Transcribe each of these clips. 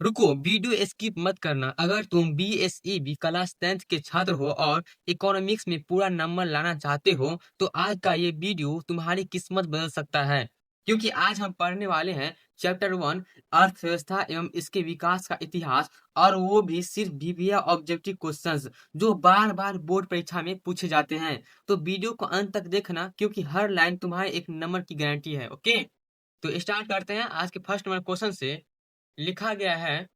रुको, video skip मत करना। अगर तुम BSEB क्लास 10th के छात्र हो और इकोनॉमिक्स में पूरा नंबर लाना चाहते हो तो आज का ये वीडियो तुम्हारी किस्मत बदल सकता है, क्योंकि आज हम पढ़ने वाले हैं चैप्टर 1 अर्थव्यवस्था एवं इसके विकास का इतिहास, और वो भी सिर्फ विविया ऑब्जेक्टिव क्वेश्चंस जो बार बार बोर्ड परीक्षा में पूछे जाते हैं। तो वीडियो को अंत तक देखना, क्योंकि हर लाइन तुम्हारे एक नंबर की गारंटी है। ओके, तो स्टार्ट करते हैं आज के फर्स्ट नंबर क्वेश्चन से। लिखा गया है,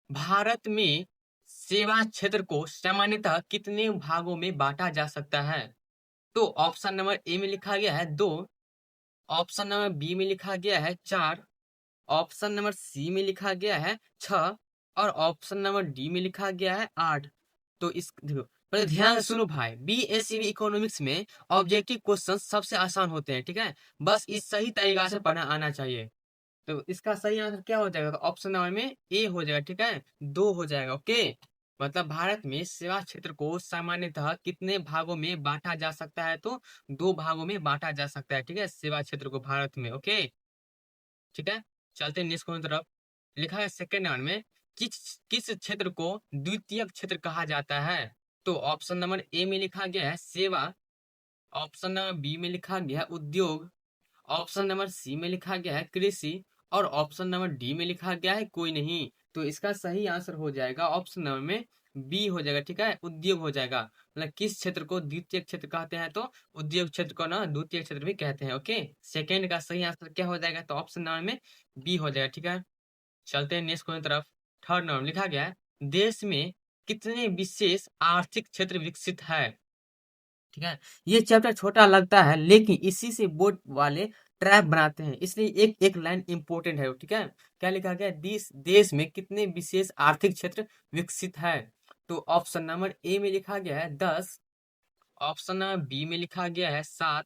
भारत में सेवा क्षेत्र को सामान्यतः कितने भागों में बांटा जा सकता है? तो ऑप्शन नंबर ए में लिखा गया है 2, ऑप्शन नंबर बी में लिखा गया है 4, ऑप्शन नंबर सी में लिखा गया है 6 और ऑप्शन नंबर डी में लिखा गया है 8। तो इस देखो, पहले ध्यान से सुनो भाई, BSEB इकोनॉमिक्स में ऑब्जेक्टिव क्वेश्चन सबसे आसान होते हैं, ठीक है। बस इस सही तरीका से पढ़ना आना चाहिए। तो इसका सही आंसर क्या हो जाएगा? तो ऑप्शन नंबर में ए हो जाएगा, ठीक है, 2 हो जाएगा। ओके, मतलब भारत में सेवा क्षेत्र को सामान्यतः कितने भागों में बांटा जा सकता है? तो 2 भागों में बांटा जा सकता है, ठीक है, सेवा क्षेत्र को भारत में। ओके, ठीक है, चलते हैं नेक्स्ट क्वेश्चन की तरफ। लिखा है सेकंड नंबर में, किस किस क्षेत्र को द्वितीयक क्षेत्र कहा जाता है? तो ऑप्शन नंबर ए में लिखा गया है सेवा, ऑप्शन नंबर बी में लिखा गया है उद्योग, ऑप्शन नंबर सी में लिखा गया है कृषि और ऑप्शन नंबर डी में लिखा गया है कोई नहीं। तो इसका सही आंसर हो जाएगा ऑप्शन नंबर में बी हो जाएगा, ठीक है, उद्योग हो जाएगा। मतलब किस क्षेत्र को द्वितीय क्षेत्र कहते हैं? तो उद्योग क्षेत्र को ना द्वितीय क्षेत्र भी कहते हैं। ओके, सेकंड का सही आंसर क्या हो जाएगा? तो ऑप्शन नंबर में बी हो जाएगा, ठीक है। चलते हैं नेक्स्ट क्वेश्चन तरफ। थर्ड नंबर लिखा गया है, देश में कितने विशेष आर्थिक क्षेत्र विकसित है? ठीक है, ये चैप्टर छोटा लगता है लेकिन इसी से बोर्ड वाले ट्रैप बनाते हैं, इसलिए एक एक लाइन इंपॉर्टेंट है। ठीक है, क्या लिखा गया है? देश में कितने विशेष आर्थिक क्षेत्र विकसित है? तो ऑप्शन नंबर ए में लिखा गया है 10, ऑप्शन नंबर बी में लिखा गया है 7,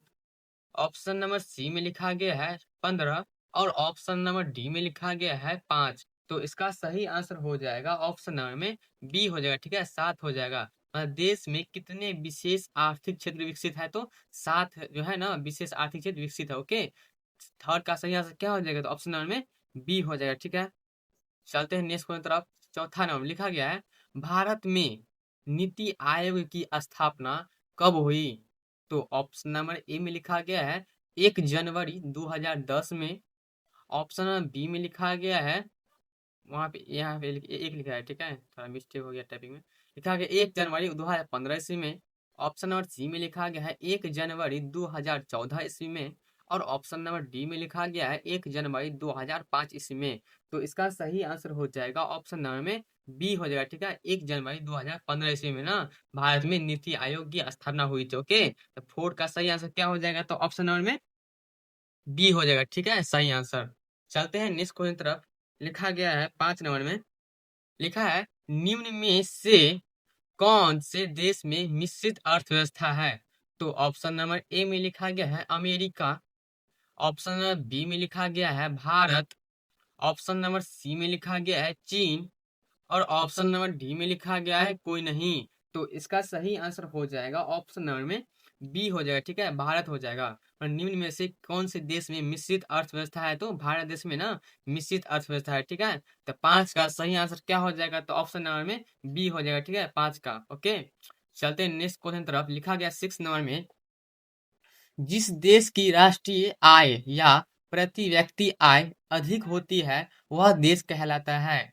ऑप्शन नंबर सी में लिखा गया है 15 और ऑप्शन नंबर डी में लिखा गया है 5। तो इसका सही आंसर हो जाएगा ऑप्शन नंबर में बी हो जाएगा, ठीक है, 7 हो जाएगा। देश में कितने विशेष आर्थिक क्षेत्र विकसित है? तो 7 जो है ना विशेष आर्थिक क्षेत्र विकसित है। ओके, थर्ड का सही आंसर क्या हो जाएगा? तो ऑप्शन नंबर में बी हो जाएगा, ठीक है। चलते हैं नेक्स्ट क्वेश्चन तरफ। चौथा नंबर लिखा गया है, भारत में नीति आयोग की स्थापना कब हुई? तो ऑप्शन नंबर ए में लिखा गया है 1 जनवरी 2010 में, ऑप्शन नंबर बी में लिखा गया है, वहां पे यहाँ पे एक लिखा है, ठीक है, थोड़ा मिस्टेक हो गया टाइपिंग में। लिखा गया 1 जनवरी 2015 ईस्वी में, ऑप्शन नंबर सी में लिखा गया है 1 जनवरी 2014 ईस्वी में और ऑप्शन नंबर डी में लिखा गया है 1 जनवरी 2005 ईस्वी में। तो इसका सही आंसर हो जाएगा ऑप्शन नंबर में बी हो जाएगा, ठीक है, 1 जनवरी 2015 ईस्वी में ना भारत में नीति आयोग की स्थापना हुई थी। ओके, तो फोर्थ का सही आंसर क्या हो जाएगा? तो ऑप्शन नंबर में बी हो जाएगा, ठीक है, सही आंसर। चलते हैं नेक्स्ट क्वेश्चन तरफ। लिखा गया है 5 नंबर में, लिखा है, निम्न में से कौन से देश में मिश्रित अर्थव्यवस्था है? तो ऑप्शन नंबर ए में लिखा गया है अमेरिका, ऑप्शन नंबर बी में लिखा गया है भारत, ऑप्शन नंबर सी में लिखा गया है चीन और ऑप्शन नंबर डी में लिखा गया है कोई नहीं। तो इसका सही आंसर हो जाएगा ऑप्शन नंबर में बी हो जाएगा, ठीक है, भारत हो जाएगा। और निम्न में से कौन से देश में मिश्रित अर्थव्यवस्था है? तो भारत देश में ना मिश्रित अर्थव्यवस्था है, ठीक है। तो 5 का सही आंसर क्या हो जाएगा? तो ऑप्शन नंबर में बी हो जाएगा, ठीक है, 5 का। ओके, चलते हैं नेक्स्ट क्वेश्चन तरफ। लिखा गया 6 नंबर में, जिस देश की राष्ट्रीय आय या प्रति व्यक्ति आय अधिक होती है वह देश कहलाता है।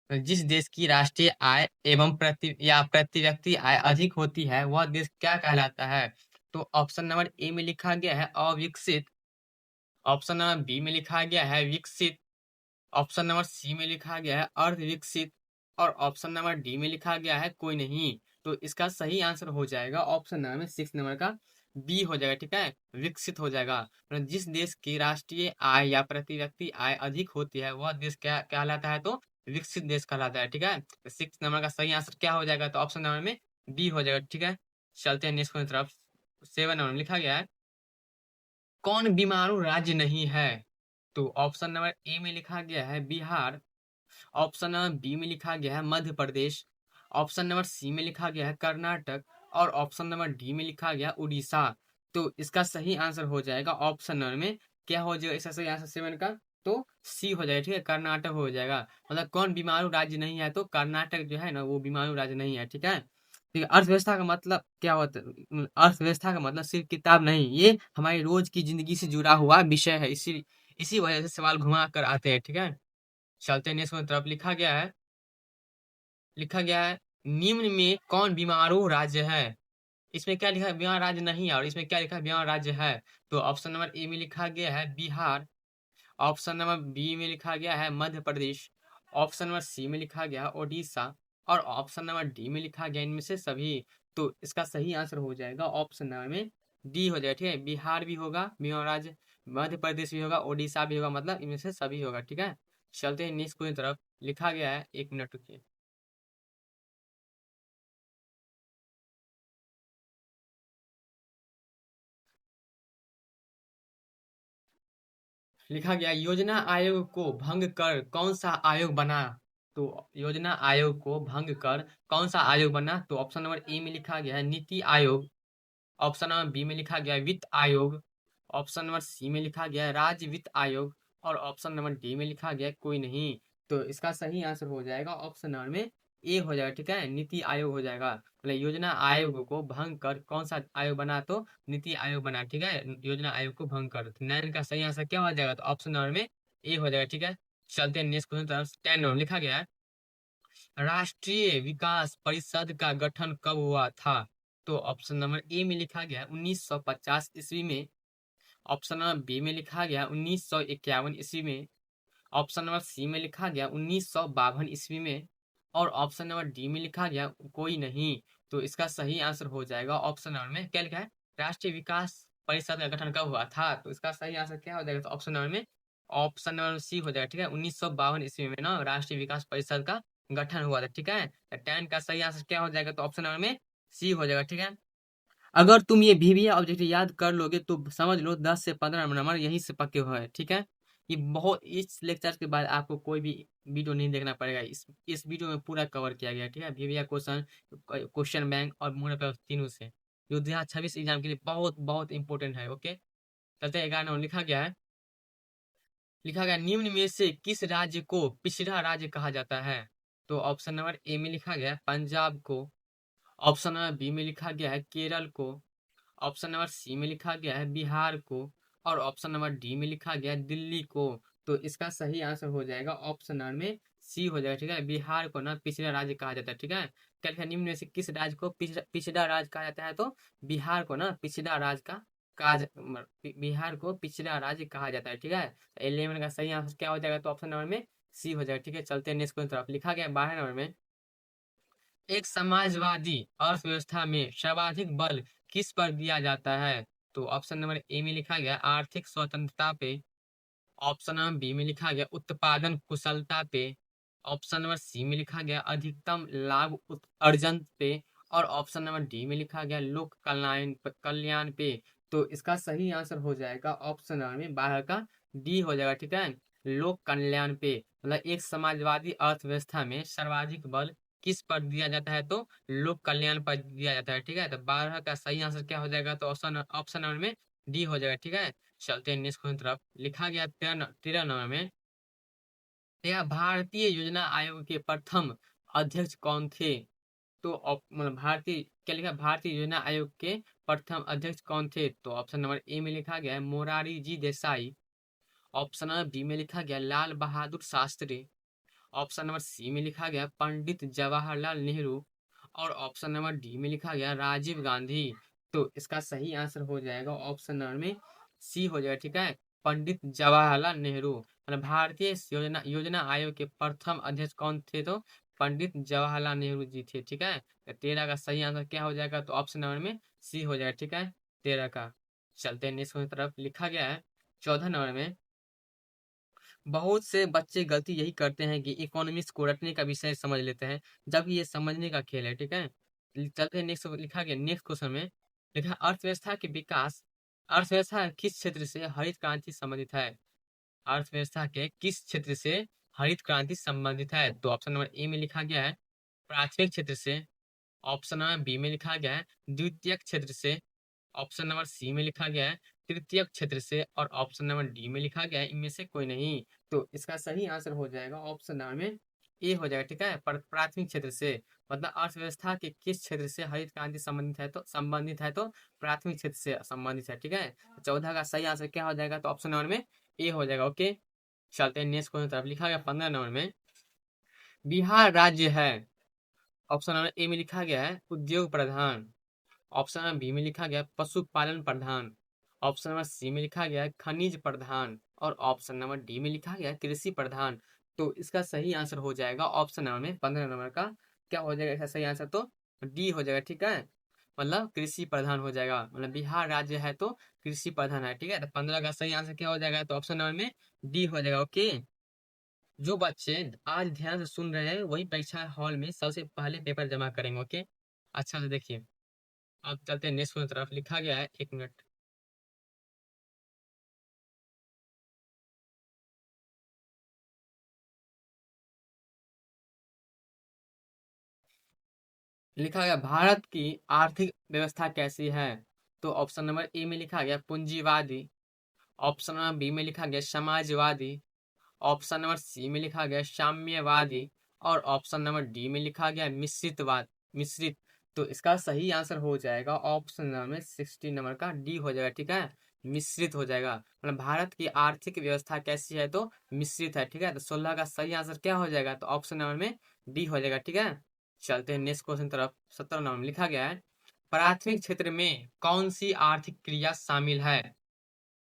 तो जिस देश की राष्ट्रीय आय एवं प्रति व्यक्ति आय अधिक होती है वह देश क्या कहलाता है? तो ऑप्शन नंबर ए में लिखा गया है अविकसित, ऑप्शन नंबर बी में लिखा गया है विकसित, ऑप्शन नंबर सी में लिखा गया है अर्धविकसित और ऑप्शन नंबर डी में लिखा गया है कोई नहीं। तो इसका सही आंसर हो जाएगा ऑप्शन नंबर 6 नंबर का बी हो जाएगा, ठीक है, विकसित हो जाएगा। मतलब जिस देश की राष्ट्रीय आय या प्रति व्यक्ति आय अधिक होती है वह देश क्या कहलाता है? तो विकसित देश कहलाता है, ठीक है। तो 6 नंबर का सही आंसर क्या हो जाएगा? तो ऑप्शन नंबर में बी हो जाएगा, ठीक है। चलते हैं नेक्स्ट की तरफ। 7 नंबर में लिखा गया है, कौन बीमारू राज्य नहीं है? तो ऑप्शन नंबर ए में लिखा गया है बिहार, ऑप्शन नंबर बी में लिखा गया है Madhya Pradesh, option number C में लिखा गया है कर्नाटक और ऑप्शन नंबर डी में लिखा गया उड़ीसा। तो इसका सही आंसर हो जाएगा ऑप्शन नंबर में क्या हो जाएगा? इसका सही आंसर 7 का तो सी हो जाएगा, ठीक है, कर्नाटक हो जाएगा। मतलब कौन बीमारू राज्य नहीं है, तो कर्नाटक जो है ना वो बीमारू राज्य नहीं है, ठीक है। ठीक है, अर्थव्यवस्था का मतलब क्या होता है? अर्थव्यवस्था का मतलब सिर्फ किताब नहीं, ये हमारी रोज की जिंदगी से जुड़ा हुआ विषय है। इसी इसी वजह से सवाल घुमा कर आते हैं, ठीक है। चलते हैं नेक्स्ट तरफ। लिखा गया है निम्न में कौन बीमारू राज्य है। इसमें क्या लिखा है? बिहार राज्य नहीं है। और इसमें क्या लिखा है? बिहार राज्य है। तो ऑप्शन नंबर ए में लिखा गया है बिहार। ऑप्शन नंबर बी में लिखा गया है Madhya Pradesh. Option number C में लिखा गया ओडिशा। और ऑप्शन नंबर डी में लिखा गया इनमें से सभी। तो इसका सही आंसर हो जाएगा ऑप्शन नंबर में डी हो जाएगा, ठीक है। बिहार भी होगा, बिहार राज्य, मध्य प्रदेश भी होगा, ओडिशा भी होगा, मतलब इनमें से सभी होगा, ठीक है। चलते हैं नेक्स्ट क्वेश्चन तरफ। लिखा गया है, 1 मिनट रुकिए। लिखा गया योजना आयोग को भंग कर कौन सा आयोग बना। तो योजना आयोग को भंग कर कौन सा आयोग बना। तो ऑप्शन नंबर ए में लिखा गया है NITI Aayog. Option number B में लिखा गया है वित्त आयोग। ऑप्शन नंबर सी में लिखा गया है राज्य वित्त आयोग। और ऑप्शन नंबर डी में लिखा गया है कोई नहीं। तो इसका सही आंसर हो जाएगा ऑप्शन नंबर में ए हो जाएगा, ठीक है, नीति आयोग हो जाएगा। मतलब योजना आयोग को भंग कर कौन सा आयोग बना, तो नीति आयोग बना, ठीक है। योजना आयोग को भंग कर, तो 9 का सही आंसर क्या हो जाएगा, तो ऑप्शन नंबर में ए हो जाएगा, ठीक है। चलते हैं नेक्स्ट क्वेश्चन तरफ। 10 लिखा गया है राष्ट्रीय विकास परिषद का गठन कब हुआ था। तो ऑप्शन नंबर ए में लिखा गया 1950 ईस्वी में। ऑप्शन नंबर बी में लिखा गया 1951 ईस्वी में। ऑप्शन नंबर सी में लिखा गया 1952 ईस्वी में। और ऑप्शन नंबर डी में लिखा गया कोई नहीं। तो इसका सही आंसर हो जाएगा ऑप्शन नंबर में क्या लिखा है, राष्ट्रीय विकास परिषद का गठन कब हुआ था। तो इसका सही आंसर क्या हो जाएगा, तो ऑप्शन नंबर में ऑप्शन नंबर सी हो जाएगा, ठीक है। 1952 ईस्वी में ना राष्ट्रीय विकास परिषद का गठन हुआ था, ठीक है। तो 10 का सही आंसर क्या हो जाएगा, तो ऑप्शन नंबर में सी हो जाएगा, ठीक है। अगर तुम ये वीवीआ ऑब्जेक्टिव याद कर लोगे तो समझ लो 10 से 15 नंबर यहीं से पक्के हुए हैं, ठीक है। ये बहुत, इस लेक्चर के बाद आपको कोई भी वीडियो नहीं देखना पड़ेगा। इस वीडियो में पूरा कवर किया गया है, ठीक है। वीवीआ क्वेश्चन बैंक और मोड पेपर तीनों से जो 2026 एग्जाम के लिए बहुत बहुत इंपॉर्टेंट है, ओके। चलते हैं 11 नंबर। लिखा गया निम्न में से किस राज्य को पिछड़ा राज्य कहा जाता है। तो ऑप्शन नंबर ए में लिखा गया है पंजाब को। ऑप्शन नंबर बी में लिखा गया है केरल को। ऑप्शन नंबर सी में लिखा गया है बिहार को। और ऑप्शन नंबर डी में लिखा गया है दिल्ली को। तो इसका सही आंसर हो जाएगा ऑप्शन नंबर में सी हो जाएगा, ठीक है। बिहार को ना पिछड़ा राज्य कहा जाता है, ठीक है। क्या लिखा है, निम्न में से किस राज्य को पिछड़ा राज्य कहा जाता है। तो बिहार को ना पिछड़ा राज्य का बिहार को पिछड़ा राज्य कहा जाता है, ठीक है। 11 का सही आंसर क्या हो जाएगा, तो ऑप्शन नंबर में सी हो जाएगा, ठीक है। चलते हैं नेक्स्ट क्वेश्चन तरफ। लिखा गया 12 नंबर में एक समाजवादी अर्थव्यवस्था में सर्वाधिक बल किस पर दिया जाता है। तो ऑप्शन नंबर ए में लिखा गया आर्थिक स्वतंत्रता पे। ऑप्शन नंबर बी में लिखा गया उत्पादन कुशलता पे। ऑप्शन नंबर सी में लिखा गया अधिकतम लाभ अर्जन पे। और ऑप्शन नंबर डी में लिखा गया लोक कल्याण कल्याण पे। तो इसका सही आंसर हो जाएगा ऑप्शन नंबर में 12 का डी हो जाएगा, ठीक है, लोक कल्याण पे। मतलब एक समाजवादी अर्थव्यवस्था में सर्वाधिक बल किस पर दिया जाता है, तो लोक कल्याण पर दिया जाता है, ठीक है। तो 12 का सही आंसर क्या हो जाएगा, तो ऑप्शन ऑप्शन नंबर में डी हो जाएगा, ठीक है। चलते हैं नेक्स्ट क्वेश्चन तरफ। लिखा गया 13 नंबर में यह भारतीय योजना आयोग के प्रथम अध्यक्ष कौन थे। तो मतलब भारतीय क्या लिखा, भारतीय योजना आयोग के प्रथम अध्यक्ष कौन थे। तो ऑप्शन नंबर ए में लिखा गया है मोरारी जी देसाई। ऑप्शन नंबर बी में लिखा गया Lal Bahadur Shastri. Option number C में लिखा गया पंडित जवाहरलाल नेहरू। और ऑप्शन नंबर डी में लिखा गया राजीव गांधी। तो इसका सही आंसर हो जाएगा ऑप्शन नंबर में सी हो जाएगा, ठीक है, पंडित जवाहरलाल नेहरू। मतलब भारतीय योजना योजना आयोग के प्रथम अध्यक्ष कौन थे, तो पंडित जवाहरलाल नेहरू जी थे, ठीक है। तो 13 का सही आंसर क्या हो जाएगा, तो ऑप्शन नंबर में सी हो जाएगा, ठीक है, 13 का। चलते हैं नेक्स्ट तरफ। लिखा गया है 14 नंबर में बहुत से बच्चे गलती यही करते हैं कि इकोनॉमिक्स को रटने का विषय समझ लेते हैं, जबकि ये समझने का खेल है, ठीक है। चलते हैं नेक्स्ट। लिखा गया नेक्स्ट क्वेश्चन में लिखा अर्थव्यवस्था के विकास अर्थव्यवस्था किस क्षेत्र से हरित क्रांति संबंधित है। अर्थव्यवस्था के किस क्षेत्र से हरित क्रांति संबंधित है। तो ऑप्शन नंबर ए में लिखा गया है प्राथमिक क्षेत्र से। ऑप्शन नंबर बी में लिखा गया है द्वितीयक क्षेत्र से। ऑप्शन नंबर सी में लिखा गया है तृतीयक क्षेत्र से, और ऑप्शन नंबर डी में लिखा गया है इनमें से कोई नहीं। तो इसका सही आंसर हो जाएगा ऑप्शन नंबर में ए हो जाएगा, ठीक है। प्राथमिक क्षेत्र से मतलब अर्थव्यवस्था के किस क्षेत्र से हरित क्रांति संबंधित है तो प्राथमिक क्षेत्र से संबंधित है, ठीक है। 14 का सही आंसर क्या हो जाएगा, तो ऑप्शन नंबर में ए हो जाएगा। ओके, चलते हैं नेक्स्ट क्वेश्चन तरफ। लिखा गया 15 नंबर में, बिहार राज्य है, ऑप्शन नंबर ए में लिखा गया है उद्योग प्रधान, ऑप्शन नंबर बी में लिखा गया पशुपालन प्रधान, ऑप्शन नंबर सी में लिखा गया खनिज प्रधान, और ऑप्शन नंबर डी में लिखा गया कृषि प्रधान। तो इसका सही आंसर हो जाएगा ऑप्शन नंबर में 15 नंबर का क्या हो जाएगा, इसका सही आंसर तो डी हो जाएगा, ठीक है। मतलब कृषि प्रधान हो जाएगा, मतलब बिहार राज्य है तो कृषि प्रधान है, ठीक है। तो 15 का सही आंसर क्या हो जाएगा, तो ऑप्शन नंबर में डी हो जाएगा। ओके, जो बच्चे आज ध्यान से सुन रहे हैं वही परीक्षा हॉल में सबसे पहले पेपर जमा करेंगे। ओके, अच्छा से देखिए। अब चलते हैं नेक्स्ट की तरफ। लिखा गया है, एक मिनट, लिखा गया भारत की आर्थिक व्यवस्था कैसी है। तो ऑप्शन नंबर ए में लिखा गया पूंजीवादी, ऑप्शन नंबर बी में लिखा गया समाजवादी, ऑप्शन नंबर सी में लिखा गया साम्यवादी, और ऑप्शन नंबर डी में लिखा गया मिश्रित। तो इसका सही आंसर हो जाएगा ऑप्शन नंबर 16 नंबर का डी हो जाएगा, ठीक है। मिश्रित हो जाएगा, मतलब भारत की आर्थिक व्यवस्था कैसी है तो मिश्रित है, ठीक है। तो 16 का सही आंसर क्या हो जाएगा, तो ऑप्शन नंबर में डी हो जाएगा, ठीक है। चलते हैं नेक्स्ट क्वेश्चन तरफ। 17 नंबर में लिखा गया है प्राथमिक क्षेत्र में कौन सी आर्थिक क्रिया शामिल है।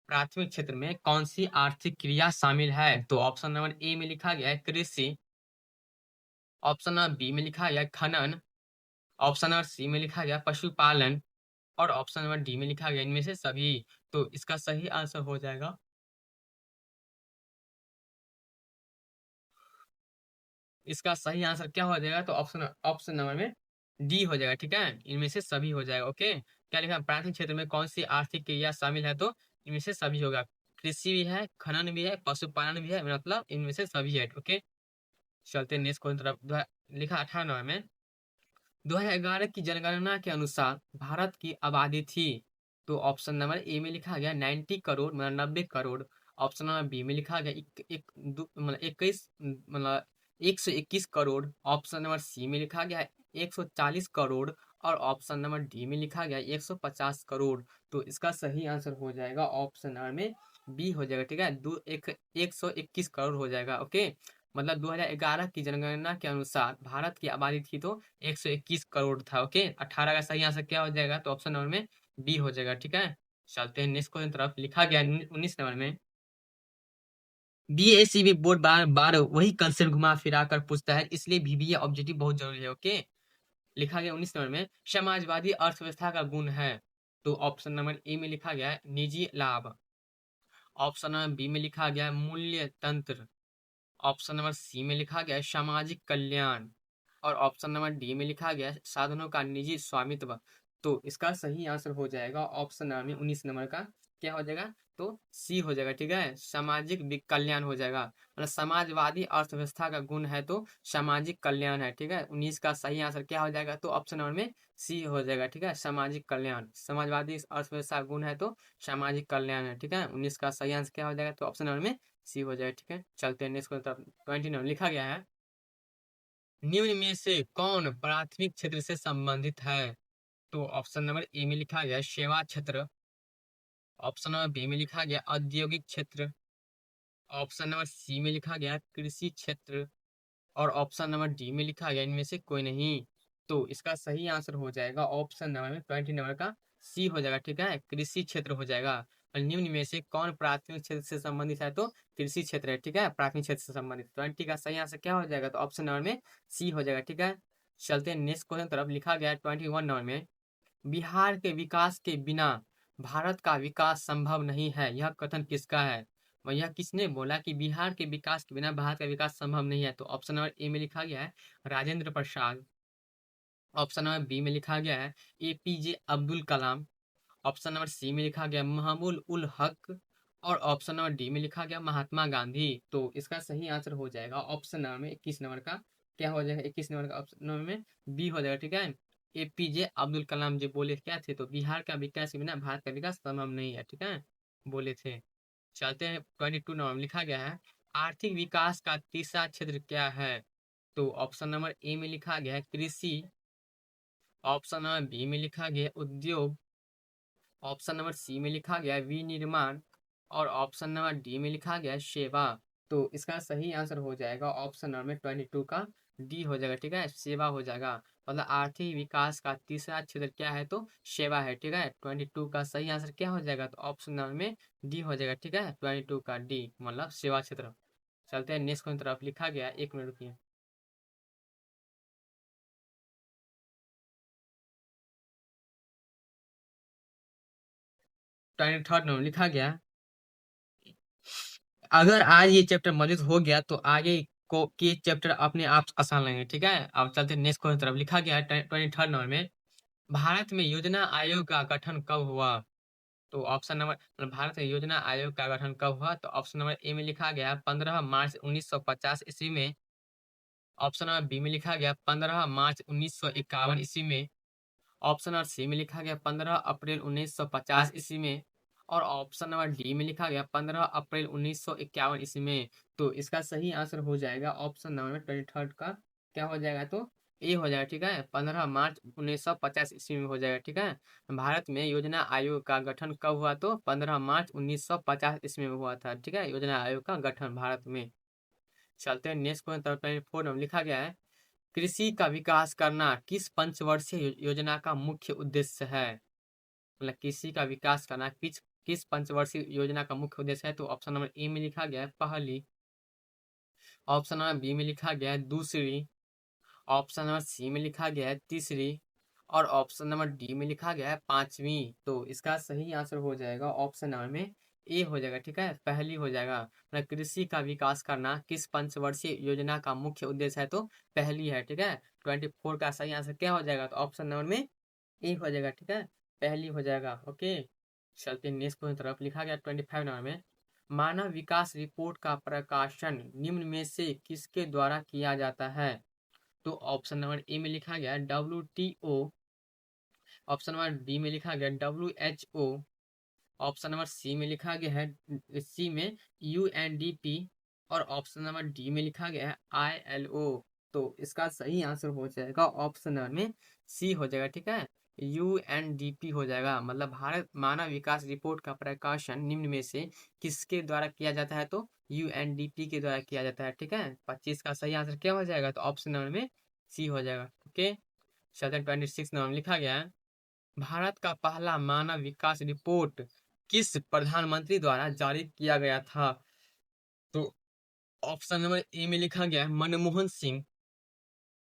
प्राथमिक क्षेत्र में कौन सी आर्थिक क्रिया शामिल है, तो ऑप्शन नंबर ए में लिखा गया है कृषि, ऑप्शन नंबर बी में लिखा गया है खनन, ऑप्शन नंबर सी में लिखा गया पशुपालन, और ऑप्शन नंबर डी में लिखा गया इनमें से सभी। तो इसका सही आंसर हो जाएगा, इसका सही आंसर क्या हो जाएगा, तो ऑप्शन ऑप्शन नंबर में डी हो जाएगा, ठीक है। इनमें से सभी हो जाएगा। ओके, क्या लिखा है? प्राथमिक क्षेत्र में कौन सी आर्थिक क्रिया शामिल है, तो इनमें से सभी होगा। कृषि भी है, खनन भी है, पशुपालन भी है, मतलब इनमें से सभी है। ओके, चलते नेक्स्ट क्वेश्चन तरफ। लिखा 18 नंबर में, 2011 की जनगणना के अनुसार भारत की आबादी थी। तो ऑप्शन नंबर ए में लिखा गया 90 करोड़, मतलब 90 करोड़, ऑप्शन नंबर बी में लिखा गया मतलब 21, मतलब 121 करोड़, ऑप्शन नंबर सी में लिखा गया 140 करोड़, और ऑप्शन नंबर डी में लिखा गया 150 करोड़। तो इसका सही आंसर हो जाएगा ऑप्शन नंबर में बी हो जाएगा, ठीक है। 121 करोड़ हो जाएगा। ओके, मतलब 2011 की जनगणना के अनुसार भारत की आबादी थी तो 121 करोड़ था। ओके, 18 का सही आंसर क्या हो जाएगा, तो ऑप्शन नंबर में बी हो जाएगा, ठीक है। चलते हैं नेक्स्ट क्वेश्चन तरफ। लिखा गया 19 नंबर में, बीएसईबी बोर्ड बार बार वही कंसेप्ट घुमा फिरा कर पूछता है, इसलिए बीबीए ऑब्जेक्टिव बहुत जरूरी है। ओके, लिखा गया 19 नंबर में, समाजवादी अर्थव्यवस्था का गुण है। तो ऑप्शन नंबर ए में लिखा गया है निजी लाभ, ऑप्शन नंबर बी में लिखा गया है मूल्य तंत्र, ऑप्शन नंबर सी में लिखा गया है सामाजिक कल्याण, और ऑप्शन नंबर डी में लिखा गया है साधनों का निजी स्वामित्व। तो इसका सही आंसर हो जाएगा ऑप्शन नंबर में 19 नंबर का क्या हो जाएगा, तो सी हो जाएगा, ठीक है। सामाजिक कल्याण हो जाएगा, मतलब समाजवादी अर्थव्यवस्था का गुण है तो सामाजिक कल्याण है, ठीक है। 19 का सही आंसर क्या हो जाएगा, तो ऑप्शन नंबर में सी हो जाएगा, ठीक है। सामाजिक कल्याण, समाजवादी अर्थव्यवस्था का गुण है तो सामाजिक कल्याण है, ठीक है। 19 का सही आंसर क्या हो जाएगा, तो ऑप्शन नंबर में सी हो जाएगा, ठीक है। चलते हैं नेक्स्ट को तरफ। 29 लिखा गया है निम्न में से कौन प्राथमिक क्षेत्र से संबंधित है। तो ऑप्शन नंबर ए में लिखा गया सेवा क्षेत्र, ऑप्शन नंबर बी में लिखा गया औद्योगिक क्षेत्र, ऑप्शन नंबर सी में लिखा गया कृषि क्षेत्र, और ऑप्शन नंबर डी में लिखा गया इनमें से कोई नहीं। तो इसका सही आंसर हो जाएगा ऑप्शन नंबर में 20 नंबर का सी हो जाएगा, ठीक है। कृषि क्षेत्र हो जाएगा। और निम्न में से कौन प्राथमिक क्षेत्र से संबंधित है, तो कृषि क्षेत्र है, ठीक है। प्राथमिक क्षेत्र से संबंधित 20 का सही आंसर क्या हो जाएगा, तो ऑप्शन नंबर में सी हो जाएगा, ठीक है। चलते हैं नेक्स्ट क्वेश्चन तरफ। लिखा गया है 21 नंबर में, बिहार के विकास के बिना भारत का विकास संभव नहीं है, यह कथन किसका है। यह किसने बोला कि बिहार के विकास के बिना भारत का विकास संभव नहीं है, तो ऑप्शन नंबर ए में लिखा गया है Rajendra Prasad, option number B में लिखा गया है APJ Abdul Kalam, option number C में लिखा गया महमूद उल हक, और ऑप्शन नंबर डी में लिखा गया महात्मा गांधी। तो इसका सही आंसर हो जाएगा ऑप्शन नंबर में 21 नंबर का क्या हो जाएगा, 21 नंबर का ऑप्शन नंबर में बी हो जाएगा, ठीक है। एपीजे अब्दुल कलाम जी बोले क्या थे, तो बिहार का विकास के बिना भारत का विकास संभव नहीं है, ठीक है। बोले थे। चलते हैं 22 नंबर में लिखा गया है, आर्थिक विकास का तीसरा क्षेत्र क्या है? तो ऑप्शन नंबर ए में लिखा गया है कृषि, ऑप्शन नंबर बी में लिखा गया है उद्योग, ऑप्शन नंबर सी में लिखा गया है विनिर्माण और ऑप्शन नंबर डी में लिखा गया है सेवा। तो इसका सही आंसर हो जाएगा ऑप्शन नंबर 22 का डी हो जाएगा, ठीक है, सेवा हो जाएगा। मतलब आर्थिक विकास का तीसरा क्षेत्र क्या है? तो सेवा है, ठीक है। 22 का सही आंसर क्या हो जाएगा? तो ऑप्शन नंबर में डी हो जाएगा, ठीक है, 22 का डी मतलब सेवा क्षेत्र। चलते हैं नेक्स्ट की तरफ। लिखा गया है, 1 मिनट रुकिए। 23 नंबर लिखा गया, अगर आज ये चैप्टर मौजूद हो गया तो आगे को के चैप्टर अपने आप आसान लगेंगे, ठीक है। अब चलते नेक्स्ट क्वेश्चन तरफ। लिखा गया है 23 नंबर में, भारत में योजना आयोग का गठन कब हुआ? तो ऑप्शन नंबर मतलब भारत में योजना आयोग का गठन कब हुआ? तो ऑप्शन नंबर ए में लिखा गया 15 मार्च 1950 ईस्वी में, ऑप्शन नंबर बी में लिखा गया 15 मार्च 1951 ईस्वी में, ऑप्शन नंबर सी में लिखा गया 15 अप्रैल 1950 ईस्वी में और ऑप्शन नंबर डी में लिखा गया 15 अप्रैल 1951 ईस्वी में। तो इसका सही आंसर हो जाएगा ऑप्शन नंबर 23 का क्या हो जाएगा? तो ए हो जाएगा, ठीक है, 15 मार्च 1950 ईस्वी में हो जाएगा, ठीक है। भारत में योजना आयोग का गठन कब हुआ? तो 15 मार्च 1950 ईस्वी में हुआ था, ठीक है, योजना आयोग का गठन भारत में। चलते हैं नेक्स्ट क्वेश्चन तरफ। 24 में लिखा गया है, कृषि का विकास करना किस पंचवर्षीय योजना का मुख्य उद्देश्य है? मतलब कृषि का विकास करना किस किस पंचवर्षीय योजना का मुख्य उद्देश्य है? तो ऑप्शन नंबर ए में लिखा गया है पहली, ऑप्शन नंबर बी में लिखा गया है दूसरी, ऑप्शन नंबर सी में लिखा गया है तीसरी और ऑप्शन नंबर डी में लिखा गया है पांचवी। तो इसका सही आंसर हो जाएगा ऑप्शन नंबर में ए हो जाएगा, ठीक है, पहली हो जाएगा। मतलब कृषि का विकास करना किस पंचवर्षीय योजना का मुख्य उद्देश्य है? तो पहली है, ठीक है। 24 का सही आंसर क्या हो जाएगा? तो ऑप्शन नंबर में ए हो जाएगा, ठीक है, पहली हो जाएगा। ओके, चलते नेक्स्ट क्वेश्चन तरफ। लिखा गया 25 नंबर में, मानव विकास रिपोर्ट का प्रकाशन निम्न में से किसके द्वारा किया जाता है? तो ऑप्शन नंबर ए में लिखा गया WTO, ऑप्शन नंबर बी में लिखा गया WHO, ऑप्शन नंबर सी में लिखा गया है सी में UNDP और ऑप्शन नंबर डी में लिखा गया है ILO। तो इसका सही आंसर हो जाएगा ऑप्शन नंबर में सी हो जाएगा, ठीक है, UNDP हो जाएगा। मतलब भारत मानव विकास रिपोर्ट का प्रकाशन निम्न में से किसके द्वारा किया जाता है? तो UNDP के द्वारा किया जाता है, ठीक है। 25 का सही आंसर क्या हो जाएगा? तो ऑप्शन नंबर में सी हो जाएगा। ओके, 26 नंबर में लिखा गया है, भारत का पहला मानव विकास रिपोर्ट किस प्रधानमंत्री द्वारा जारी किया गया था? तो ऑप्शन नंबर ए में लिखा गया है Manmohan Singh,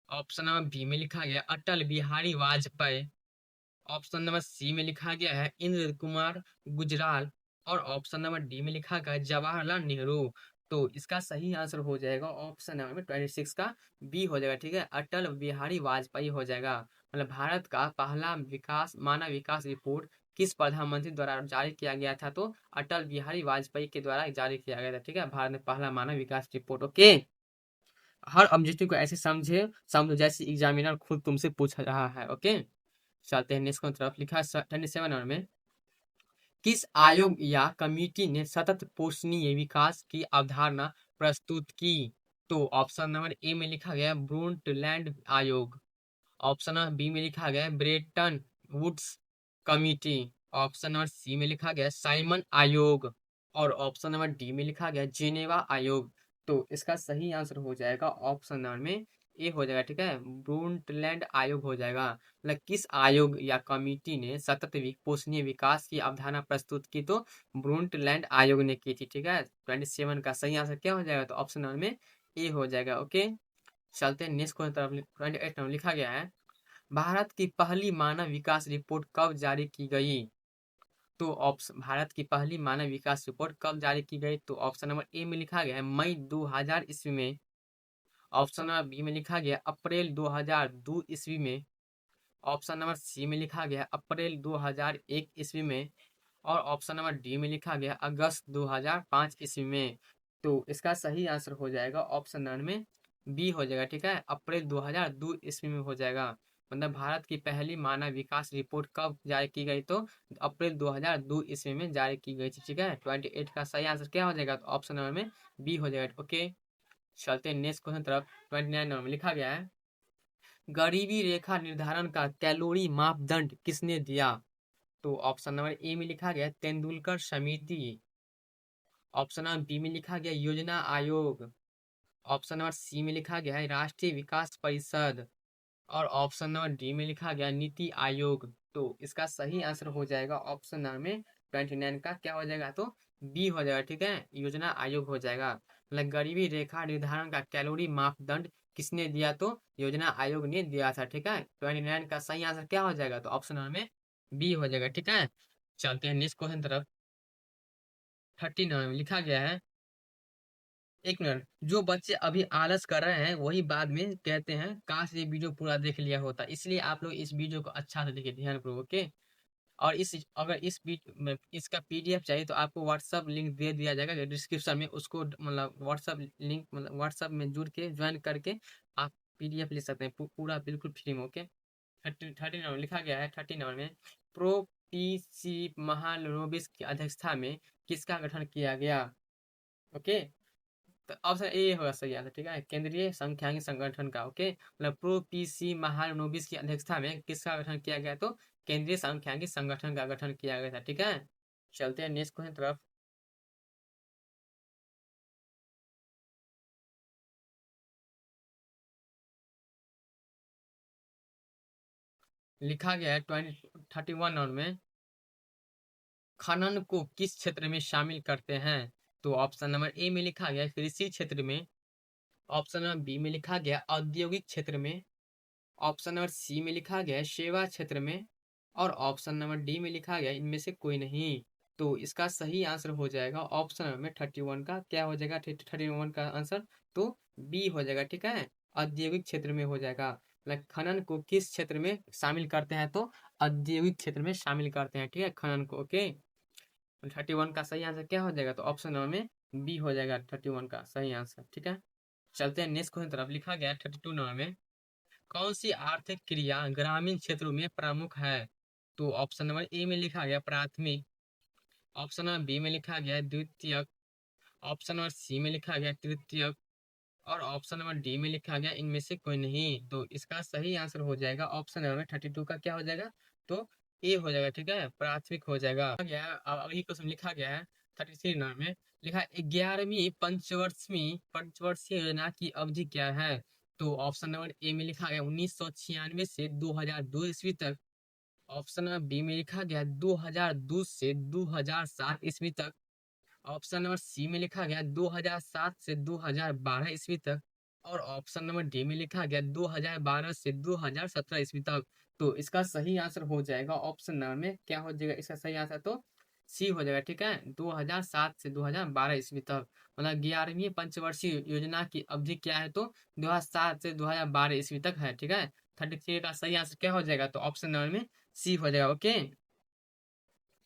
option number B में लिखा गया Atal Bihari Vajpayee, option number C में लिखा गया है इंद्र कुमार गुजराल और ऑप्शन नंबर डी में लिखा गया है जवाहरलाल नेहरू। तो इसका सही आंसर हो जाएगा ऑप्शन नंबर में 26 का बी हो जाएगा, ठीक है, अटल बिहारी वाजपेयी हो जाएगा। मतलब भारत का पहला विकास मानव विकास रिपोर्ट किस प्रधानमंत्री द्वारा जारी किया गया था? तो अटल बिहारी वाजपेयी के द्वारा जारी किया गया था, ठीक है, भारत में पहला मानव विकास रिपोर्ट। ओके, हर ऑब्जेक्टिव को ऐसे समझो जैसे एग्जामिनर खुद तुमसे पूछ रहा है। ओके, चलते हैं नेक्स्ट की तरफ। लिखा है 27 नंबर में, किस आयोग या कमिटी ने सतत पोषणीय विकास की अवधारणा प्रस्तुत की? तो ऑप्शन नंबर ए में लिखा गया ब्रूंटलैंड आयोग, ऑप्शन नंबर बी में लिखा गया Bretton Woods committee, option number C में लिखा गया साइमन आयोग और ऑप्शन नंबर डी में लिखा गया जेनेवा आयोग। तो इसका सही आंसर हो जाएगा ऑप्शन नंबर में ए हो जाएगा, ठीक है, ब्रूंटलैंड आयोग हो जाएगा। मतलब किस आयोग या कमिटी ने सतत पोषणीय विकास की अवधारणा प्रस्तुत की? तो ब्रूंटलैंड आयोग ने की थी, ठीक है। 27 का सही आंसर क्या हो जाएगा? तो ऑप्शन नंबर में ए हो जाएगा। ओके, चलते हैं नेक्स्ट क्वेश्चन तरफ। 28 नंबर लिखा गया है, भारत की पहली मानव विकास रिपोर्ट कब जारी की गई? तो ऑप्शन भारत की पहली मानव विकास रिपोर्ट कब जारी की गई? तो ऑप्शन नंबर ए में लिखा गया है मई 2000 ईस्वी में, ऑप्शन नंबर बी में लिखा गया अप्रैल 2002 ईस्वी में, ऑप्शन नंबर सी में लिखा गया अप्रैल 2001 ईस्वी में और ऑप्शन नंबर डी में लिखा गया अगस्त 2005 ईस्वी में। तो इसका सही आंसर हो जाएगा ऑप्शन नंबर में बी हो जाएगा, ठीक है, अप्रैल 2002 ईस्वी में हो जाएगा। मतलब भारत की पहली मानव विकास रिपोर्ट कब जारी की गई? तो अप्रैल 2002 ईस्वी में जारी की गई थी। ठीक है, 28 का सही आंसर क्या हो जाएगा? तो ऑप्शन नंबर में बी हो जाएगा। ओके, चलते हैं नेक्स्ट क्वेश्चन तरफ। 29 नंबर में लिखा गया है, गरीबी रेखा निर्धारण का कैलोरी मापदंड किसने दिया? तो ऑप्शन नंबर ए में लिखा गया तेंदुलकर समिति। ऑप्शन नंबर बी में लिखा गया योजना आयोग। ऑप्शन नंबर सी में लिखा गया है राष्ट्रीय विकास परिषद। और ऑप्शन नंबर डी में लिखा गया नीति आयोग। तो इसका सही आंसर हो जाएगा ऑप्शन नंबर में 29 का क्या हो जाएगा? तो बी हो जाएगा। ठीक है, योजना आयोग हो जाएगा। मतलब गरीबी रेखा निर्धारण का कैलोरी मापदंड किसने दिया? तो योजना आयोग ने दिया था। ठीक है, 29 का सही आंसर क्या हो जाएगा? तो ऑप्शन नंबर में बी हो जाएगा। ठीक है, चलते हैं नेक्स्ट क्वेश्चन तरफ। 39 में लिखा गया है, एक मिनट, जो बच्चे अभी आलस कर रहे हैं वही बाद में कहते हैं काश ये वीडियो पूरा देख लिया होता, इसलिए आप लोग इस वीडियो को अच्छा से देखिए, ध्यान पूर्वक। ओके, और इस अगर इस इसका पीडीएफ चाहिए तो आपको व्हाट्सअप लिंक दे दिया जाएगा डिस्क्रिप्शन में, उसको मतलब व्हाट्सअप लिंक मतलब व्हाट्सअप में जुड़ के ज्वाइन करके आप पीडीएफ ले सकते हैं पूरा बिल्कुल फ्री में। ओके, 39 लिखा गया है। 39 में प्रो पीसी महालनोबिस की अध्यक्षता में किसका गठन किया गया? ओके, तो ऑप्शन ए होगा सही आंसर। ठीक है, केंद्रीय सांख्यिकी संगठन का। ओके, मतलब प्रो पीसी महालनोबिस की अध्यक्षता में किसका गठन किया गया? तो केंद्रीय सांख्यिकी संगठन का गठन किया गया था। ठीक है, चलते हैं नेक्स्ट क्वेश्चन तरफ। लिखा गया है 31 नंबर में, खनन को किस क्षेत्र में शामिल करते हैं? तो ऑप्शन नंबर ए में लिखा गया है कृषि क्षेत्र में। ऑप्शन नंबर बी में लिखा गया औद्योगिक क्षेत्र में। ऑप्शन नंबर सी में लिखा गया है सेवा क्षेत्र में। और ऑप्शन नंबर डी में लिखा गया है इनमें से कोई नहीं। तो इसका सही आंसर हो जाएगा ऑप्शन नंबर में 31 का क्या हो जाएगा? 31 का आंसर तो बी हो जाएगा। ठीक है, औद्योगिक क्षेत्र में हो जाएगा। मतलब खनन को किस क्षेत्र में शामिल करते हैं? तो औद्योगिक क्षेत्र में शामिल करते हैं। ठीक है, खनन को। ओके, 31 का सही आंसर क्या हो जाएगा? तो ऑप्शन नंबर में बी हो जाएगा 31 का सही आंसर। ठीक है, चलते हैं नेक्स्ट क्वेश्चन तरफ। लिखा गया 32 नंबर में, कौन सी आर्थिक क्रिया ग्रामीण क्षेत्रों में प्रमुख है? तो ऑप्शन नंबर ए में लिखा गया प्राथमिक। ऑप्शन नंबर बी में लिखा गया द्वितीयक। ऑप्शन नंबर सी में लिखा गया तृतीयक। और ऑप्शन नंबर डी में लिखा गया इनमें से कोई नहीं। तो इसका सही आंसर हो जाएगा ऑप्शन नंबर 32 का क्या हो जाएगा? तो ए हो जाएगा। ठीक है, प्राथमिक हो जाएगा। गया अब अगली क्वेश्चन लिखा गया है 33 नंबर में, लिखा है 11वीं पंचवर्षीय योजना की अवधि क्या है? तो ऑप्शन नंबर ए में लिखा गया 1996 से 2002 ईस्वी तक। ऑप्शन नंबर बी में लिखा गया 2002 से 2007 ईस्वी तक। ऑप्शन नंबर सी में लिखा गया 2007 से 2012 ईस्वी तक। और ऑप्शन नंबर डी में लिखा गया 2012 से 2017 ईस्वी तक। तो इसका सही आंसर हो जाएगा ऑप्शन नंबर में क्या हो जाएगा? इसका सही आंसर तो सी हो जाएगा। ठीक है, 2007 से 2012 ईस्वी तक। मतलब 11वीं पंचवर्षीय योजना की अवधि क्या है? तो 2007 से 2012 ईस्वी तक है। ठीक है, 33 का सही आंसर क्या हो जाएगा? तो ऑप्शन नंबर में सी हो जाएगा। ओके,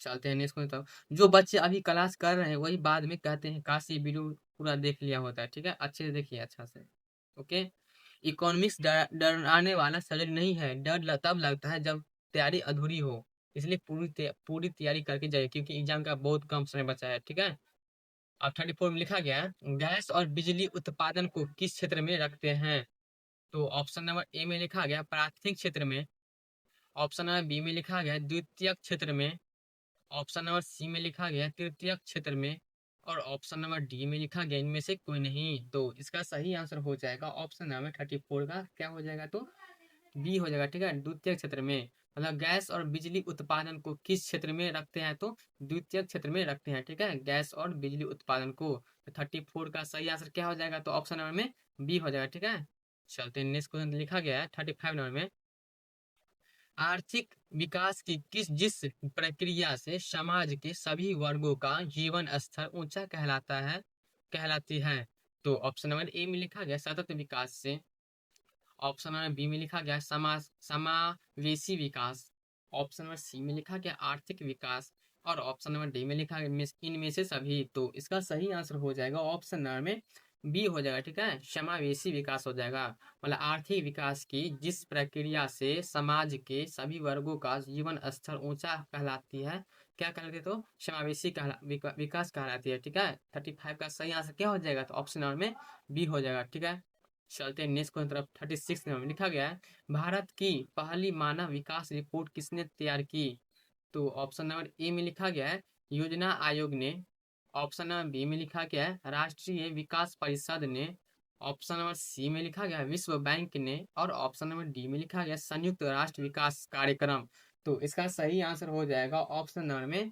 चलते हैं नेक्स्ट क्वेश्चन। जो बच्चे अभी क्लास कर रहे हैं वही बाद में कहते हैं काश ये वीडियो पूरा देख लिया होता है। ठीक है, अच्छे से देखिए, अच्छा से। ओके, इकोनॉमिक्स डराने वाला सब्जेक्ट नहीं है, तब लगता है जब तैयारी अधूरी हो, इसलिए पूरी तैयारी करके जाइए क्योंकि एग्जाम का बहुत कम समय बचा है। ठीक है, अब 34 में लिखा गया है गैस और बिजली उत्पादन को किस क्षेत्र में रखते हैं? तो ऑप्शन नंबर ए में लिखा गया प्राथमिक क्षेत्र में। ऑप्शन नंबर बी में लिखा गया द्वितीयक क्षेत्र में। ऑप्शन नंबर सी में लिखा गया तृतीयक क्षेत्र में। और ऑप्शन नंबर डी में लिखा गया इनमें से कोई नहीं। तो इसका सही आंसर हो जाएगा ऑप्शन नंबर 34 का क्या हो जाएगा? तो बी हो जाएगा। ठीक है, द्वितीय क्षेत्र में। मतलब गैस और बिजली उत्पादन को किस क्षेत्र में रखते हैं? तो द्वितीय क्षेत्र में रखते हैं। ठीक है, गैस और बिजली उत्पादन को। तो 34 का सही आंसर क्या हो जाएगा? तो ऑप्शन नंबर में बी हो जाएगा। ठीक है, चलते हैं नेक्स्ट क्वेश्चन। लिखा गया है 35 नंबर में, आर्थिक विकास की जिस प्रक्रिया से समाज के सभी वर्गों का जीवन स्तर ऊंचा कहलाती है? तो ऑप्शन नंबर ए में लिखा गया सतत विकास से। ऑप्शन नंबर बी में लिखा गया समावेशी विकास। ऑप्शन नंबर सी में लिखा गया आर्थिक विकास। और ऑप्शन नंबर डी में लिखा गया इनमें से सभी। तो इसका सही आंसर हो जाएगा ऑप्शन नंबर में बी हो जाएगा, ठीक है, समावेशी विकास हो जाएगा। मतलब आर्थिक विकास की जिस प्रक्रिया से समाज के सभी वर्गों का जीवन स्तर ऊंचा कहलाती है, क्या कहलाती है, तो समावेशी विकास कहलाती है, ठीक है। 35 का सही आंसर क्या हो जाएगा, तो ऑप्शन नंबर में बी हो जाएगा, ठीक है। चलते हैं नेक्स्ट क्वेश्चन तरफ। 36 में लिखा गया है, भारत की पहली मानव विकास रिपोर्ट किसने तैयार की, तो ऑप्शन नंबर ए में लिखा गया है योजना आयोग ने, ऑप्शन नंबर बी में लिखा गया है राष्ट्रीय विकास परिषद ने, ऑप्शन नंबर सी में लिखा गया है विश्व बैंक ने, और ऑप्शन नंबर डी में लिखा गया है संयुक्त राष्ट्र विकास कार्यक्रम। तो इसका सही आंसर हो जाएगा ऑप्शन नंबर में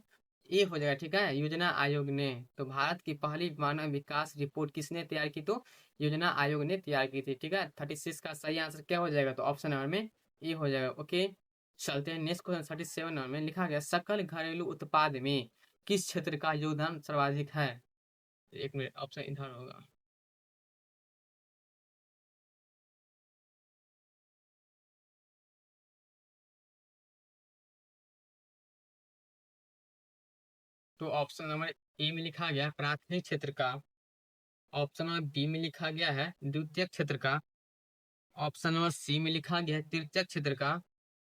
ए हो जाएगा, ठीक है, योजना आयोग ने। तो भारत की पहली मानव विकास रिपोर्ट किसने तैयार की, तो योजना आयोग ने तैयार की थी, ठीक है। 36 का सही आंसर क्या हो जाएगा, तो ऑप्शन नंबर में ए हो जाएगा, ओके। चलते हैं नेक्स्ट क्वेश्चन। 37 नंबर में लिखा गया सकल घरेलू उत्पाद में किस क्षेत्र का योगदान सर्वाधिक है, एक मिनट, ऑप्शन इधर होगा। तो ऑप्शन नंबर ए में लिखा गया प्राथमिक क्षेत्र का, ऑप्शन नंबर बी में लिखा गया है द्वितीय क्षेत्र का, ऑप्शन नंबर सी में लिखा गया है तृतीय क्षेत्र का,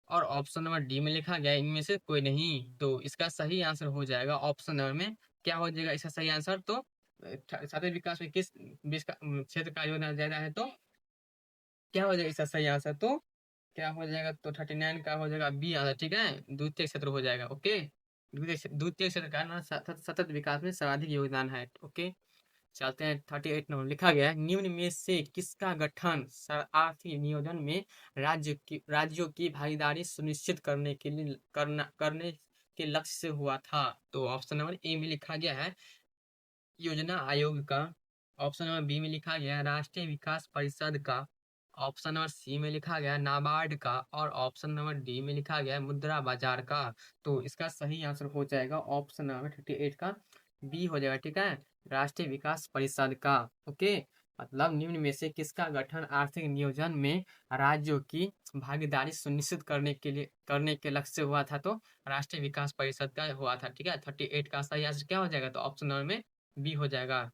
और ऑप्शन नंबर डी में लिखा गया है इनमें से कोई नहीं। तो इसका सही आंसर हो जाएगा ऑप्शन नंबर में, क्या हो जाएगा इसका सही आंसर, तो सातवें विकास में किस क्षेत्र का योगदान ज्यादा है, तो क्या हो जाएगा इसका सही आंसर, तो क्या हो जाएगा, तो 39 का हो जाएगा बी आंसर, ठीक है, द्वितीय क्षेत्र हो जाएगा, ओके। द्वितीय क्षेत्र का ना सतत विकास में सर्वाधिक योगदान है, ओके। चलते हैं 38 नंबर लिखा गया है निम्न में से किसका गठन आर्थिक नियोजन में राज्यों की भागीदारी सुनिश्चित करने के लिए करने के लक्ष्य से हुआ था, तो ऑप्शन नंबर ए में लिखा गया है योजना आयोग का, ऑप्शन नंबर बी में लिखा गया है राष्ट्रीय विकास परिषद का, ऑप्शन नंबर सी में लिखा गया है नाबार्ड का, और ऑप्शन नंबर डी में लिखा गया है मुद्रा बाजार का। तो इसका सही आंसर हो जाएगा ऑप्शन नंबर 38 का बी हो जाएगा, ठीक है, राष्ट्रीय विकास परिषद का, ओके। मतलब निम्न में से किसका गठन आर्थिक नियोजन में राज्यों की भागीदारी सुनिश्चित करने के लक्ष्य से हुआ था, तो राष्ट्रीय विकास परिषद का हुआ था, ठीक है। 38 का सही आंसर क्या हो जाएगा, तो ऑप्शन नंबर में बी हो जाएगा।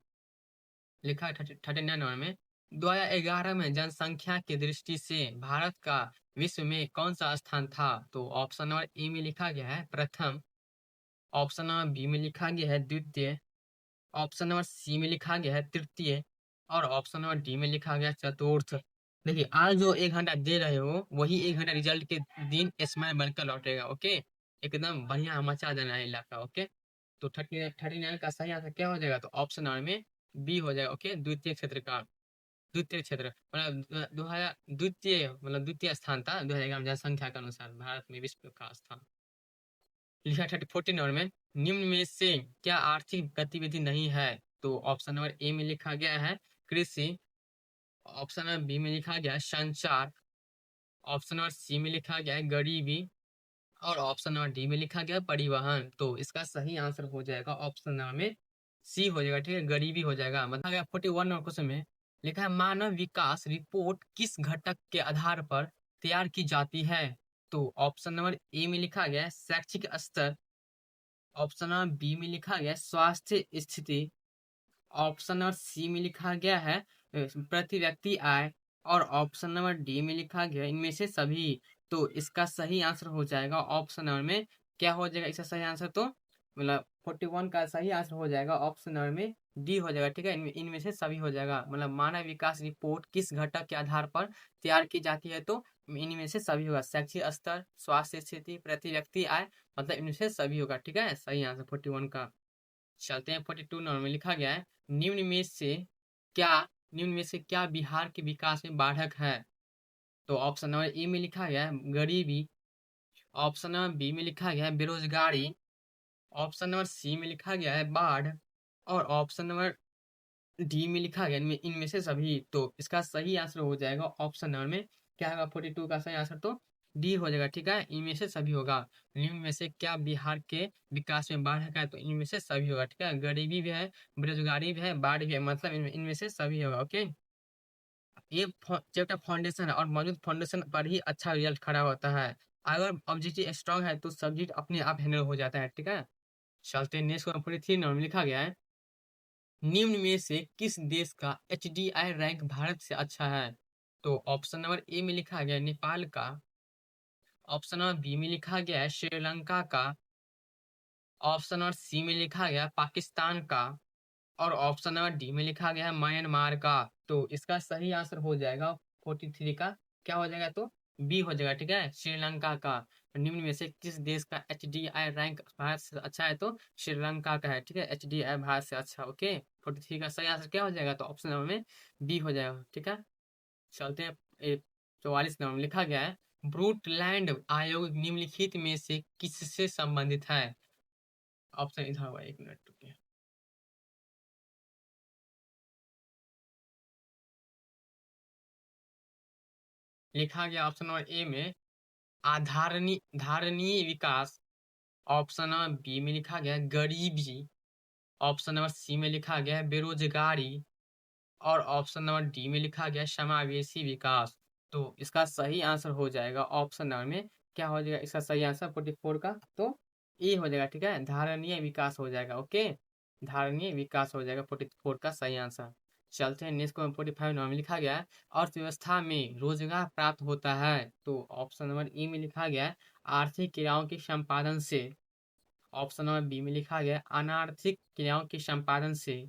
लिखा है 39 नंबर में 2011 में जनसंख्या की दृष्टि से भारत का विश्व में कौन सा स्थान था, तो ऑप्शन नंबर ए में लिखा गया है प्रथम, ऑप्शन नंबर बी में लिखा गया है द्वितीय, ऑप्शन नंबर सी में लिखा गया है तृतीय, और ऑप्शन नंबर डी में लिखा गया चतुर्थ। देखिए आज जो 1 घंटा दे रहे हो वही 1 घंटा रिजल्ट के दिन स्माइल बनकर लौटेगा, ओके। एकदम बढ़िया मचा देना है इलाका, ओके। तो 39 का सही आंसर क्या हो जाएगा, तो ऑप्शन नंबर में बी हो जाएगा, ओके, द्वितीय क्षेत्र का। द्वितीय क्षेत्र मतलब 2000 द्वितीय मतलब द्वितीय स्थान था 2011 में जनसंख्या के अनुसार भारत में विश्व का स्थान। लिखा 14 नंबर में निम्न में से क्या आर्थिक गतिविधि नहीं है, तो ऑप्शन नंबर ए में लिखा गया है कृषि, ऑप्शन नंबर बी में लिखा गया है संचार, ऑप्शन नंबर सी में लिखा गया है गरीबी, और ऑप्शन नंबर डी में लिखा गया है परिवहन। तो इसका सही आंसर हो जाएगा ऑप्शन नंबर में सी हो जाएगा, ठीक है, गरीबी हो जाएगा। मतलब गया 41 नंबर क्वेश्चन में लिखा है मानव विकास रिपोर्ट किस घटक के आधार पर तैयार की जाती है, तो ऑप्शन नंबर ए में लिखा गया है शैक्षिक स्तर, ऑप्शन नंबर बी में लिखा गया है स्वास्थ्य स्थिति, ऑप्शन नंबर सी में लिखा गया है प्रति व्यक्ति आय, और ऑप्शन नंबर डी में लिखा गया है इनमें से सभी। तो इसका सही आंसर हो जाएगा ऑप्शन नंबर में, क्या हो जाएगा इसका सही आंसर, तो मतलब 41 का सही आंसर हो जाएगा ऑप्शन नंबर में डी हो जाएगा, ठीक है, इनमें से सभी हो जाएगा। मतलब मानव विकास रिपोर्ट किस घटक के आधार पर तैयार की जाती है, तो इनमें से सभी होगा, शैक्षिक स्तर, स्वास्थ्य स्थिति, प्रति व्यक्ति आय, मतलब इनमें से सभी होगा, ठीक है, सही आंसर 41 का। चलते हैं 42 नंबर में लिखा गया है निम्न में से क्या निम्न में से क्या बिहार के विकास में बाधक है, तो ऑप्शन नंबर ए में लिखा गया है गरीबी, ऑप्शन नंबर बी में लिखा गया है बेरोजगारी, ऑप्शन नंबर सी में लिखा गया है बाढ़, और ऑप्शन नंबर डी में लिखा गया इनमें से सभी। तो इसका सही आंसर हो जाएगा ऑप्शन नंबर में, क्या होगा 42 का सही आंसर, तो डी हो जाएगा, ठीक है, इनमें से सभी होगा। निम्न में से क्या बिहार के विकास में बाधक है, तो इनमें से सभी होगा, ठीक है, गरीबी भी है, बेरोजगारी भी है, बाढ़ भी है, मतलब इनमें से सभी होगा, ओके। ये चैप्टर फाउंडेशन है और मौजूद फाउंडेशन पर ही अच्छा रिजल्ट खड़ा होता है। अगर ऑब्जेक्टिव स्ट्रांग है तो सब्जेक्ट अपने आप हैंडल हो जाता है, ठीक है। चलते हैं नेक्स्ट 43 नंबर में लिखा गया है निम्न में से किस देश का एचडीआई रैंक भारत से अच्छा है? तो ऑप्शन नंबर ए में लिखा गया नेपाल का, ऑप्शन नंबर बी में लिखा गया है श्रीलंका का, ऑप्शन नंबर सी में लिखा गया पाकिस्तान का, और ऑप्शन नंबर डी में लिखा गया है म्यांमार का। तो इसका सही आंसर हो जाएगा 43 का, क्या हो जाएगा तो बी हो जाएगा, ठीक है, श्रीलंका का। निम्न में से किस देश का एचडीआई रैंक भारत से अच्छा है? तो श्रीलंका का है, ठीक है, एचडीआई भारत से अच्छा। ओके, 43 का सही आंसर क्या हो जाएगा? तो ऑप्शन नंबर में बी हो जाएगा, ठीक है। चलते हैं 44 नंबर में लिखा गया है ब्रूटलैंड आयोग निम्नलिखित में से किससे संबंधित है? ऑप्शन इधर हुआ, एक मिनट रुकिए। लिखा गया ऑप्शन नंबर ए में आधारणी धारणीय विकास, ऑप्शन नंबर बी में लिखा गया है गरीबी, ऑप्शन नंबर सी में लिखा गया है बेरोजगारी, और ऑप्शन नंबर डी में लिखा गया है समावेशी विकास। तो इसका सही आंसर हो जाएगा ऑप्शन नंबर में, क्या हो जाएगा इसका सही आंसर 44 का? तो ए हो जाएगा, ठीक है, धारणीय विकास हो जाएगा। ओके, धारणीय विकास हो जाएगा 44 का सही आंसर। चलते हैं नेक्स्ट को। 45 नंबर में लिखा गया है अर्थव्यवस्था में रोजगार प्राप्त होता है। तो ऑप्शन नंबर ई में लिखा गया है आर्थिक क्रियाओं के संपादन से, ऑप्शन नंबर बी में लिखा गया है अनार्थिक क्रियाओं के संपादन से,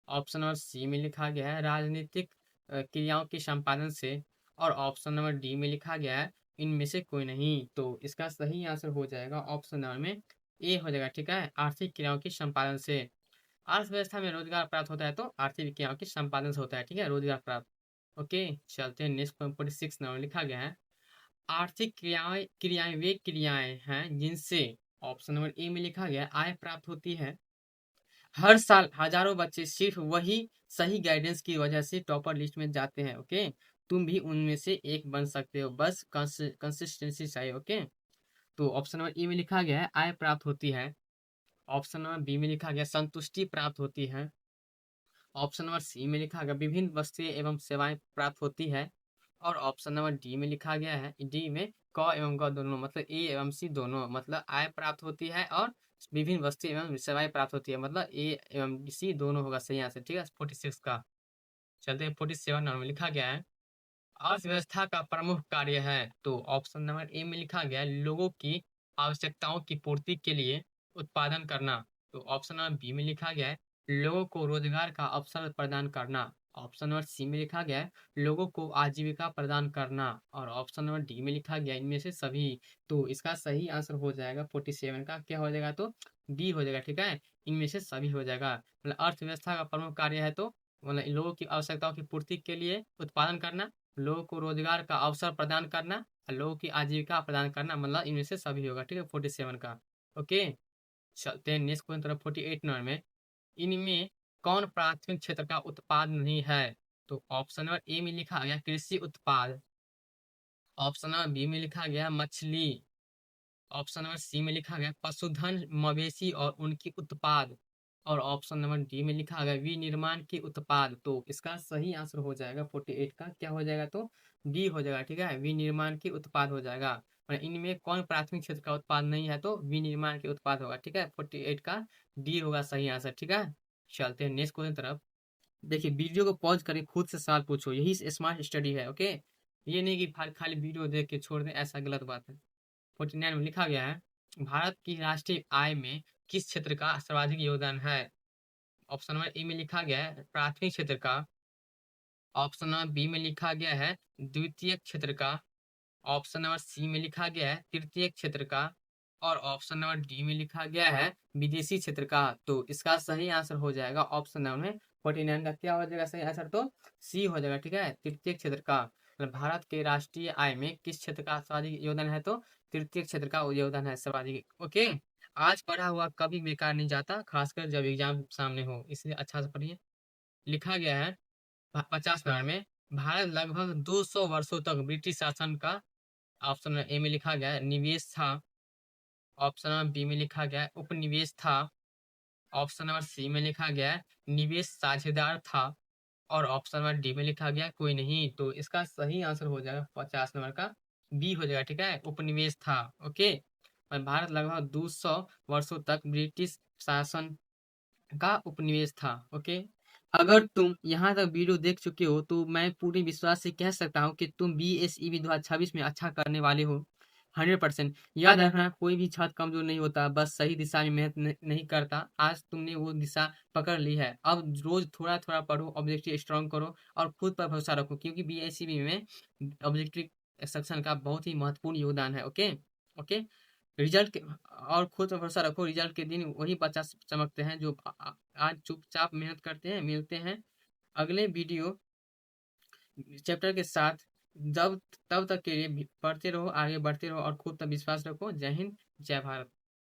ऑप्शन नंबर सी में लिखा गया है राजनीतिक क्रियाओं के संपादन से, और ऑप्शन नंबर डी में लिखा गया है इनमें से कोई नहीं। तो इसका सही आंसर हो जाएगा ऑप्शन नंबर में ए हो जाएगा, ठीक है, आर्थिक क्रियाओं के संपादन से। अर्थव्यवस्था में रोजगार प्राप्त होता है तो आर्थिक क्रियाओं के संपादन से होता है, ठीक है, रोजगार प्राप्त। ओके, चलते हैं नेक्स्ट 46 नंबर लिखा गया है आर्थिक क्रियाएं क्रियाएं वे क्रियाएं हैं जिनसे, ऑप्शन नंबर ए में लिखा गया है आय प्राप्त होती है। हर साल हजारों बच्चे सिर्फ वही सही गाइडेंस की वजह से टॉपर लिस्ट में जाते हैं। ओके, तुम भी उनमें से एक बन सकते हो, बस कंसिस्टेंसी चाहिए। ओके, तो ऑप्शन नंबर ए में लिखा गया है आय प्राप्त होती है, ऑप्शन नंबर बी में लिखा गया संतुष्टि प्राप्त होती है, ऑप्शन नंबर सी में लिखा गया विभिन्न वस्तुएं एवं सेवाएं प्राप्त होती है, और ऑप्शन नंबर डी में लिखा गया है डी में क एवं ग दोनों, मतलब ए एवं सी दोनों, मतलब आय प्राप्त होती है और विभिन्न वस्तुएं एवं सेवाएं प्राप्त होती है, मतलब ए एवं सी दोनों होगा सही आंसर, ठीक है, 46 का। चलते हैं 47 नंबर में लिखा गया है अर्थव्यवस्था का प्रमुख कार्य है। तो ऑप्शन नंबर ए में लिखा गया है लोगों की आवश्यकताओं की पूर्ति के लिए उत्पादन करना। तो ऑप्शन नंबर बी में लिखा गया है लोगों को रोजगार का अवसर प्रदान करना, ऑप्शन नंबर सी में लिखा गया है लोगों को आजीविका प्रदान करना, और ऑप्शन नंबर डी में लिखा गया इनमें से सभी। तो इसका सही आंसर हो जाएगा 47 का, क्या हो जाएगा तो डी हो जाएगा, ठीक है, इनमें से सभी हो जाएगा। मतलब अर्थव्यवस्था का प्रमुख कार्य है तो मतलब लोगों की आवश्यकताओं की पूर्ति के लिए उत्पादन करना, लोगों को रोजगार का अवसर प्रदान करना और लोगों की आजीविका प्रदान करना, मतलब इनमें से सभी होगा, ठीक है, 47 का। ओके, चलते हैं नेक्स्ट क्वेश्चन तरफ 48 नंबर में इनमें कौन प्राथमिक क्षेत्र का उत्पाद नहीं है? तो ऑप्शन नंबर ए में लिखा गया कृषि उत्पाद, ऑप्शन नंबर बी में लिखा गया मछली, ऑप्शन नंबर सी में लिखा गया पशुधन मवेशी और उनकी उत्पाद, और ऑप्शन नंबर डी में लिखा गया विनिर्माण के उत्पाद। तो इसका सही आंसर हो जाएगा 48 का, क्या हो जाएगा तो डी हो जाएगा, ठीक है, विनिर्माण के उत्पाद हो जाएगा। और इनमें कौन प्राथमिक क्षेत्र का उत्पाद नहीं है? तो विनिर्माण के उत्पाद होगा, ठीक है, 48 का डी होगा सही आंसर, ठीक है। चलते हैं नेक्स्ट क्वेश्चन तरफ। देखिए, वीडियो को पॉज करके खुद से सवाल पूछो, यही स्मार्ट स्टडी है। ओके, ये नहीं कि खाली वीडियो देख के छोड़ दें, ऐसा गलत बात है। 49 में लिखा गया है भारत की राष्ट्रीय आय में किस क्षेत्र का सर्वाधिक योगदान है? ऑप्शन नंबर ए में लिखा गया है प्राथमिक क्षेत्र का, ऑप्शन नंबर बी में लिखा गया है द्वितीय क्षेत्र का, ऑप्शन नंबर सी में लिखा गया है तृतीय क्षेत्र का, और ऑप्शन नंबर डी में लिखा गया है विदेशी क्षेत्र का। तो इसका सही आंसर हो जाएगा ऑप्शन नंबर में 49 का, क्या हो जाएगा सही आंसर तो सी हो जाएगा, ठीक है, तृतीय क्षेत्र का। मतलब भारत के राष्ट्रीय आय में किस क्षेत्र का सर्वाधिक योगदान है? तो तृतीय क्षेत्र का योगदान है सर्वाधिक। ओके, आज पढ़ा हुआ कभी बेकार नहीं जाता, खासकर जब एग्जाम सामने हो, इसलिए अच्छा से पढ़िए। लिखा गया है 50 नंबर में भारत लगभग 200 वर्षों तक ब्रिटिश शासन का, ऑप्शन नंबर ए में लिखा गया है निवेश था, ऑप्शन नंबर बी में लिखा गया है उपनिवेश था, ऑप्शन नंबर सी में लिखा गया है निवेश साझेदार था, और ऑप्शन नंबर डी में लिखा गया कोई नहीं। तो इसका सही आंसर हो जाएगा 50 नंबर का बी हो जाएगा, ठीक है, उपनिवेश था। ओके, और भारत लगभग 200 वर्षों तक ब्रिटिश शासन का उपनिवेश था। ओके, अगर तुम यहाँ तक वीडियो देख चुके हो तो मैं पूरी विश्वास से कह सकता हूँ कि तुम BSEB 2026 में अच्छा करने वाले हो। 100%। याद रखना, कोई भी छात्र कमजोर नहीं होता, बस सही दिशा में मेहनत नहीं करता। आज तुमने वो दिशा पकड़ ली है, अब रोज थोड़ा थोड़ा पढ़ो, ऑब्जेक्टिव स्ट्रांग करो और खुद पर भरोसा रखो, क्योंकि BSEB में ऑब्जेक्टिव सेक्शन का बहुत ही महत्वपूर्ण योगदान है। ओके। ओके। रिजल्ट के और खुद पर भरोसा रखो, रिजल्ट के दिन वही बच्चा चमकते हैं जो आज चुपचाप मेहनत करते हैं। मिलते हैं अगले वीडियो चैप्टर के साथ। जब तब तक के लिए पढ़ते रहो, आगे बढ़ते रहो और खुद पर विश्वास रखो। जय हिंद, जय भारत।